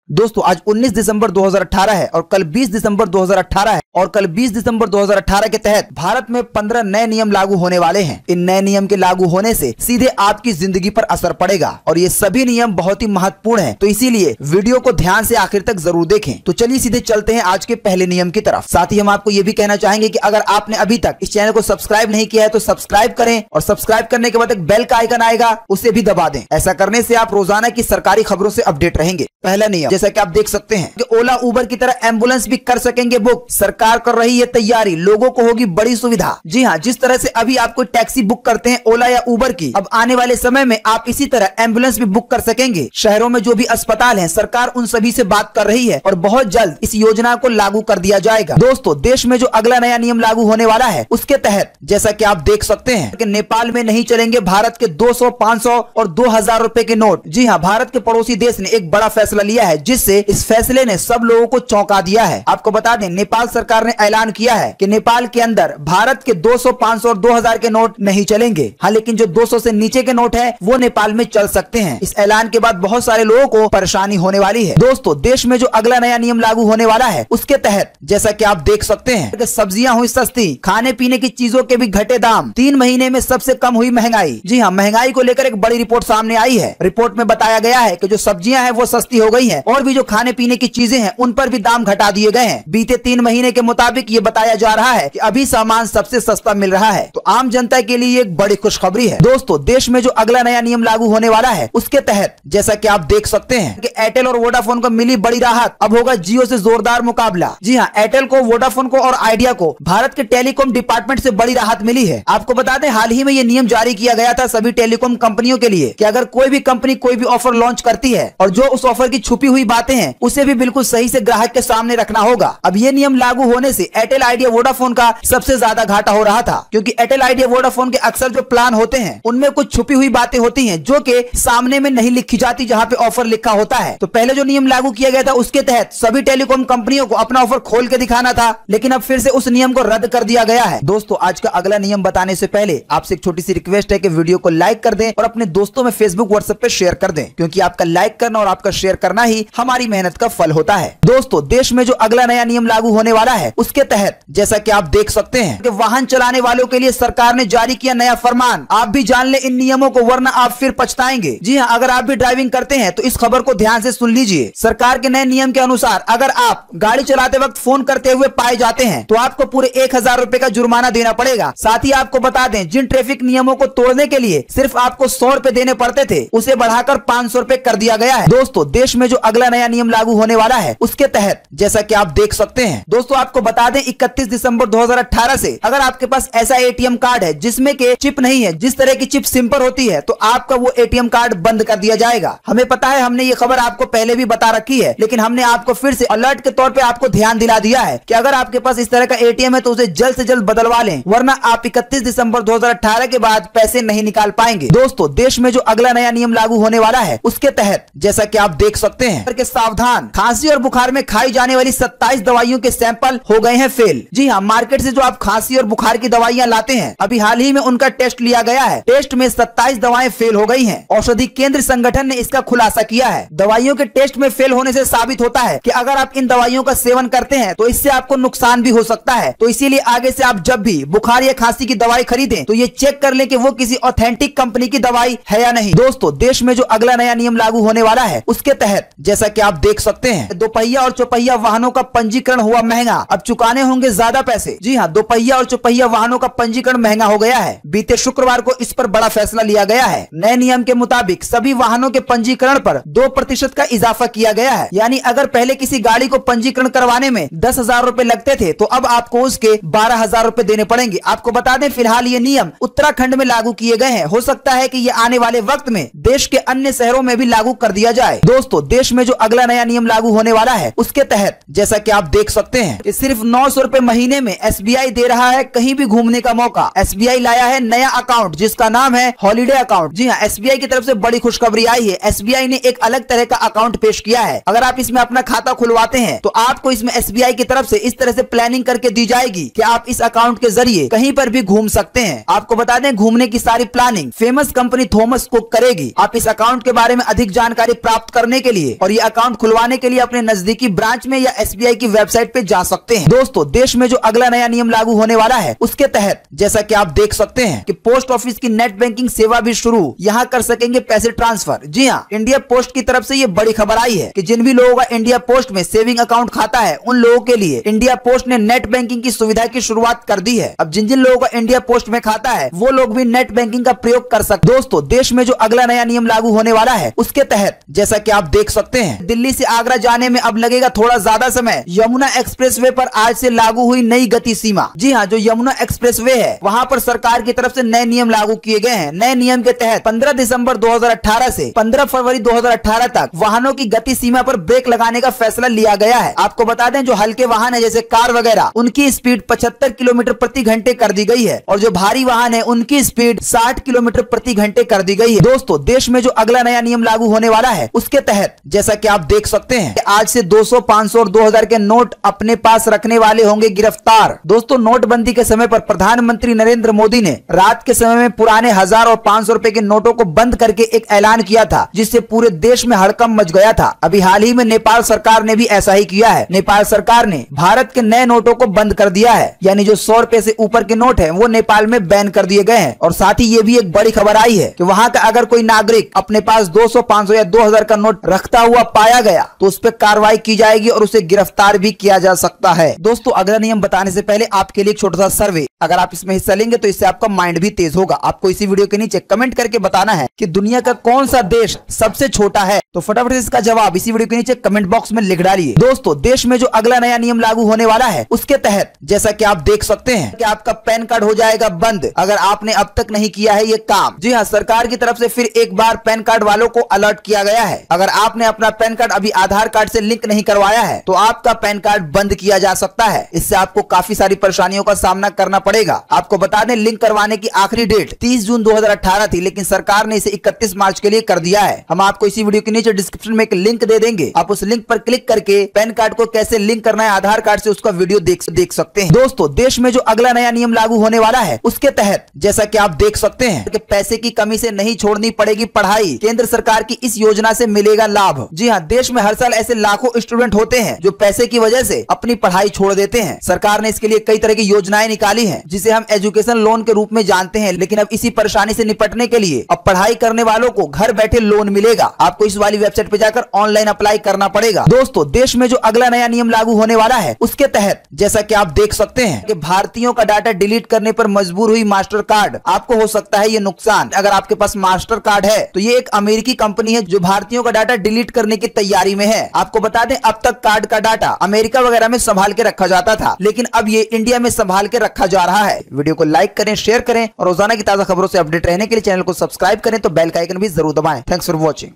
दोस्तों आज 19 दिसंबर 2018 है और कल 20 दिसंबर 2018 है और कल 20 दिसंबर 2018 के तहत भारत में 15 नए नियम लागू होने वाले हैं। इन नए नियम के लागू होने से सीधे आपकी जिंदगी पर असर पड़ेगा और ये सभी नियम बहुत ही महत्वपूर्ण हैं, तो इसीलिए वीडियो को ध्यान से आखिर तक जरूर देखें। तो चलिए सीधे चलते हैं आज के पहले नियम की तरफ। साथ ही हम आपको ये भी कहना चाहेंगे कि अगर आपने अभी तक इस चैनल को सब्सक्राइब नहीं किया है तो सब्सक्राइब करें और सब्सक्राइब करने के बाद एक बेल का आइकन आएगा उसे भी दबा दें। ऐसा करने से आप रोजाना की सरकारी खबरों से अपडेट रहेंगे। पहला नियम, जैसा कि आप देख सकते हैं कि ओला उबर की तरह एम्बुलेंस भी कर सकेंगे बुक। सरकार कर रही है तैयारी, लोगों को होगी बड़ी सुविधा। जी हाँ, जिस तरह से अभी आप कोई टैक्सी बुक करते हैं ओला या उबर की, अब आने वाले समय में आप इसी तरह एम्बुलेंस भी बुक कर सकेंगे। शहरों में जो भी अस्पताल हैं, सरकार उन सभी से बात कर रही है और बहुत जल्द इस योजना को लागू कर दिया जाएगा। दोस्तों देश में जो अगला नया नियम लागू होने वाला है उसके तहत जैसा कि आप देख सकते हैं कि नेपाल में नहीं चलेंगे भारत के 200, 500 और 2000 रुपए के नोट। जी हाँ, भारत के पड़ोसी देश ने एक बड़ा फैसला लिया है जिससे इस फैसले ने सब लोगों को चौंका दिया है। आपको बता दें, नेपाल सरकार ने ऐलान किया है कि नेपाल के अंदर भारत के 200, 500 और 2000 के नोट नहीं चलेंगे। हाँ, लेकिन जो 200 से नीचे के नोट है वो नेपाल में चल सकते हैं। इस ऐलान के बाद बहुत सारे लोगों को परेशानी होने वाली है। दोस्तों देश में जो अगला नया नियम लागू होने वाला है उसके तहत जैसा कि आप देख सकते हैं कि सब्जियां हुई सस्ती, खाने पीने की चीजों के भी घटे दाम, 3 महीने में सबसे कम हुई महंगाई। जी हाँ, महंगाई को लेकर एक बड़ी रिपोर्ट सामने आई है। रिपोर्ट में बताया गया है कि जो सब्जियां हैं वो सस्ती हो गई हैं और भी जो खाने पीने की चीजें हैं उन पर भी दाम घटा दिए गए हैं। बीते 3 महीने के मुताबिक ये बताया जा रहा है कि अभी सामान सबसे सस्ता मिल रहा है। तो आम जनता के लिए एक बड़ी खुशखबरी है। दोस्तों देश में जो अगला नया नियम लागू होने वाला है उसके तहत जैसा कि आप देख सकते हैं कि एयरटेल और वोडाफोन को मिली बड़ी राहत। अब होगा जियो से जोरदार मुकाबला। जी हाँ, एयरटेल को, वोडाफोन को और आइडिया को भारत के टेलीकॉम डिपार्टमेंट से बड़ी राहत मिली है। आपको बता दें, हाल ही में ये नियम जारी किया गया था सभी टेलीकॉम कंपनियों के लिए कि अगर कोई भी कंपनी कोई भी ऑफर लॉन्च करती है और जो उस ऑफर की छुपी हुई बातें हैं उसे भी बिल्कुल सही से ग्राहक के सामने रखना होगा। अब ये नियम लागू होने से एयरटेल, आइडिया, वोडाफोन का सबसे ज्यादा घाटा हो रहा था, क्योंकि एयरटेल, आइडिया, वोडाफोन के अक्सर जो प्लान होते हैं उनमें कुछ छुपी हुई बातें होती हैं जो कि सामने में नहीं लिखी जाती जहां पे ऑफर लिखा होता है। तो पहले जो नियम लागू किया गया था उसके तहत सभी टेलीकॉम कंपनियों को अपना ऑफर खोल के दिखाना था, लेकिन अब फिर से उस नियम को रद्द कर दिया गया है। दोस्तों आज का अगला नियम बताने से पहले आपसे एक छोटी सी रिक्वेस्ट है कि वीडियो को लाइक कर दें और अपने दोस्तों में फेसबुक, व्हाट्सएप पे शेयर कर दें, क्योंकि आपका लाइक करना और आपका शेयर करना ही हमारी मेहनत का फल होता है। दोस्तों देश में जो अगला नया नियम लागू होने वाला है उसके तहत जैसा कि आप देख सकते हैं कि वाहन चलाने वालों के लिए सरकार ने जारी किया नया फरमान। आप भी जान ले इन नियमों को, वरना आप फिर पछताएंगे। जी हाँ, अगर आप भी ड्राइविंग करते हैं तो इस खबर को ध्यान से सुन लीजिए। सरकार के नए नियम के अनुसार अगर आप गाड़ी चलाते वक्त फोन करते हुए पाए जाते हैं तो आपको पूरे 1000 रुपए का जुर्माना देना पड़ेगा। साथ ही आपको बता दें, जिन ट्रैफिक नियमों को तोड़ने के लिए सिर्फ आपको 100 रुपए देने पड़ते थे उसे बढ़ाकर 500 रुपए कर दिया गया है। दोस्तों देश में जो अगला नया नियम लागू होने वाला है उसके तहत जैसा कि आप देख सकते हैं, दोस्तों आपको बता दें 31 दिसंबर 2018 से अगर आपके पास ऐसा एटीएम कार्ड है जिसमें के चिप नहीं है, जिस तरह की चिप सिंपल होती है, तो आपका वो एटीएम कार्ड बंद कर दिया जाएगा। हमें पता है, हमने ये खबर आपको पहले भी बता रखी है, लेकिन हमने आपको फिर से अलर्ट के तौर पे आपको ध्यान दिला दिया है कि अगर आपके पास इस तरह का एटीएम है तो उसे जल्द से जल्द बदलवा लें, वरना आप 31 दिसंबर 2018 के बाद पैसे नहीं निकाल पाएंगे। दोस्तों देश में जो अगला नया नियम लागू होने वाला है उसके तहत जैसा कि आप देख सकते हैं कि सावधान, खांसी और बुखार में खाई जाने वाली 27 दवाइयों के सैंपल हो गए हैं फेल। जी हाँ, मार्केट से जो आप खांसी और बुखार की दवाइयां लाते हैं अभी हाल ही में उनका टेस्ट लिया गया है। टेस्ट में 27 दवाएं फेल हो गई हैं। औषधि केंद्र संगठन ने इसका खुलासा किया है। दवाइयों के टेस्ट में फेल होने से साबित होता है कि अगर आप इन दवाइयों का सेवन करते हैं तो इससे आपको नुकसान भी हो सकता है। तो इसीलिए आगे से आप जब भी बुखार या खांसी की दवाई खरीदें तो ये चेक कर लें कि वो किसी ऑथेंटिक कंपनी की दवाई है या नहीं। दोस्तों देश में जो अगला नया नियम लागू होने वाला है उसके तहत जैसा कि आप देख सकते हैं, दोपहिया और चौपहिया वाहनों का पंजीकरण हुआ महंगा, अब चुकाने होंगे ज्यादा पैसे। जी हाँ, दोपहिया और चौपहिया वाहनों का पंजीकरण महंगा हो गया है। बीते शुक्रवार को इस पर बड़ा फैसला लिया गया है। नए नियम के मुताबिक सभी वाहनों के पंजीकरण पर 2% का इजाफा किया गया है। यानी अगर पहले किसी गाड़ी को पंजीकरण करवाने में 10,000 रुपए लगते थे तो अब आपको उसके 12,000 रुपए देने पड़ेंगे। आपको बता दें, फिलहाल ये नियम उत्तराखंड में लागू किए गए हैं। हो सकता है कि ये आने वाले वक्त में देश के अन्य शहरों में भी लागू कर दिया जाए। दोस्तों देश में जो अगला नया नियम लागू होने वाला है उसके तहत जैसा कि आप देख सकते हैं, सिर्फ 900 रुपए महीने में SBI दे रहा है कहीं भी घूमने का मौका। SBI लाया है नया अकाउंट जिसका नाम है हॉलीडे अकाउंट। जी हाँ, SBI की तरफ से बड़ी खुशखबरी आई है। SBI ने एक अलग तरह का अकाउंट पेश किया है। अगर आप इसमें अपना खाता खुलवाते हैं तो आपको इसमें SBI की तरफ से इस तरह से प्लानिंग करके दी जाएगी कि आप इस अकाउंट के जरिए कहीं पर भी घूम सकते हैं। आपको बता दें, घूमने की सारी planning famous company Thomas cook करेगी। आप इस अकाउंट के बारे में अधिक जानकारी प्राप्त करने के लिए और ये अकाउंट खुलवाने के लिए अपने नजदीकी ब्रांच में या SBI की वेबसाइट पे जा सकते हैं। दोस्तों, देश में जो अगला नया नियम लागू होने वाला है उसके तहत जैसा कि आप देख सकते हैं कि पोस्ट ऑफिस की नेट बैंकिंग सेवा भी शुरू। यहाँ कर सकेंगे पैसे ट्रांसफर। जी हाँ, इंडिया पोस्ट की तरफ से ये बड़ी खबर आई है कि जिन भी लोगों का इंडिया पोस्ट में सेविंग अकाउंट खाता है उन लोगों के लिए इंडिया पोस्ट ने नेट बैंकिंग की सुविधा की शुरुआत कर दी है। अब जिन जिन लोगों का इंडिया पोस्ट में खाता है वो लोग भी नेट बैंकिंग का प्रयोग कर सकते। दोस्तों, देश में जो अगला नया नियम लागू होने वाला है उसके तहत जैसा कि आप देख सकते हैं, दिल्ली से आगरा जाने में अब लगेगा थोड़ा ज्यादा समय। यमुना एक्सप्रेसवे पर आज से लागू हुई नई गति सीमा। जी हाँ, जो यमुना एक्सप्रेसवे है वहाँ पर सरकार की तरफ से नए नियम लागू किए गए हैं। नए नियम के तहत 15 दिसंबर 2018 से 15 फरवरी 2018 तक वाहनों की गति सीमा पर ब्रेक लगाने का फैसला लिया गया है। आपको बता दें, जो हल्के वाहन है जैसे कार वगैरह, उनकी स्पीड 75 किलोमीटर प्रति घंटे कर दी गई है और जो भारी वाहन है उनकी स्पीड 60 किलोमीटर प्रति घंटे कर दी गई है। दोस्तों, देश में जो अगला नया नियम लागू होने वाला है उसके तहत जैसा कि आप देख सकते हैं, आज से 200, 500 और 2000 के नोट अपने पास रखने वाले होंगे गिरफ्तार। दोस्तों, नोटबंदी के समय पर प्रधानमंत्री नरेंद्र मोदी ने रात के समय में पुराने 1000 और 500 रुपए के नोटों को बंद करके एक ऐलान किया था जिससे पूरे देश में हड़कंप मच गया था। अभी हाल ही में नेपाल सरकार ने भी ऐसा ही किया है। नेपाल सरकार ने भारत के नए नोटों को बंद कर दिया है, यानी जो 100 रुपए से ऊपर के नोट है वो नेपाल में बैन कर दिए गए हैं। और साथ ही ये भी एक बड़ी खबर आई है कि वहाँ का अगर कोई नागरिक अपने पास 200, 500 या 2000 का नोट रखता हुआ पाया गया तो उस पर कार्रवाई की जाएगी और उसे गिरफ्तार भी किया जा सकता है। दोस्तों, अगला नियम बताने से पहले आपके लिए एक छोटा सा सर्वे। अगर आप इसमें हिस्सा लेंगे तो इससे आपका माइंड भी तेज होगा। आपको इसी वीडियो के नीचे कमेंट करके बताना है कि दुनिया का कौन सा देश सबसे छोटा है। तो फटाफट से इसका जवाब इसी वीडियो के नीचे कमेंट बॉक्स में लिख डालिए। दोस्तों, देश में जो अगला नया नियम लागू होने वाला है उसके तहत जैसा कि आप देख सकते हैं कि आपका पैन कार्ड हो जाएगा बंद अगर आपने अब तक नहीं किया है ये काम। जी हाँ, सरकार की तरफ से फिर एक बार पैन कार्ड वालों को अलर्ट किया गया है। अगर आपने अपना पैन कार्ड अभी आधार कार्ड से लिंक नहीं करवाया है तो आपका पैन कार्ड बंद किया जा सकता है। इससे आपको काफी सारी परेशानियों का सामना करना पड़ेगा। आपको बता दें, लिंक करवाने की आखिरी डेट 30 जून 2018 थी, लेकिन सरकार ने इसे 31 मार्च के लिए कर दिया है। हम आपको इसी वीडियो के नीचे डिस्क्रिप्शन में एक लिंक दे देंगे। आप उस लिंक पर क्लिक करके पैन कार्ड को कैसे लिंक करना है आधार कार्ड से उसका वीडियो देख सकते हैं। दोस्तों, देश में जो अगला नया नियम लागू होने वाला है उसके तहत जैसा कि आप देख सकते हैं कि पैसे की कमी से नहीं छोड़नी पड़ेगी पढ़ाई। केंद्र सरकार की इस योजना से मिलेगा लाभ। जी हाँ, देश में हर साल ऐसे लाखों स्टूडेंट होते हैं जो पैसे की वजह से अपनी पढ़ाई छोड़ देते हैं। सरकार ने इसके लिए कई तरह की योजनाएं निकाली हैं जिसे हम एजुकेशन लोन के रूप में जानते हैं। लेकिन अब इसी परेशानी से निपटने के लिए अब पढ़ाई करने वालों को घर बैठे लोन मिलेगा। आपको इस वाली वेबसाइट पे जाकर ऑनलाइन अप्लाई करना पड़ेगा। दोस्तों, देश में जो अगला नया नियम लागू होने वाला है उसके तहत जैसा कि आप देख सकते हैं कि भारतीयों का डाटा डिलीट करने पर मजबूर हुई मास्टर कार्ड। आपको हो सकता है ये नुकसान। अगर आपके पास मास्टर कार्ड है तो ये एक अमेरिकी कंपनी है जो भारतीयों का डाटा डिलीट करने की तैयारी में है। आपको बता दें, अब तक कार्ड का डाटा अमेरिका वगैरह में संभाल के रखा जाता था, लेकिन अब ये इंडिया में संभाल के रखा जा रहा है। वीडियो को लाइक करें, शेयर करें और रोजाना की ताजा खबरों से अपडेट रहने के लिए चैनल को सब्सक्राइब करें तो बेल का आइकन भी जरूर दबाएं। Thanks for watching.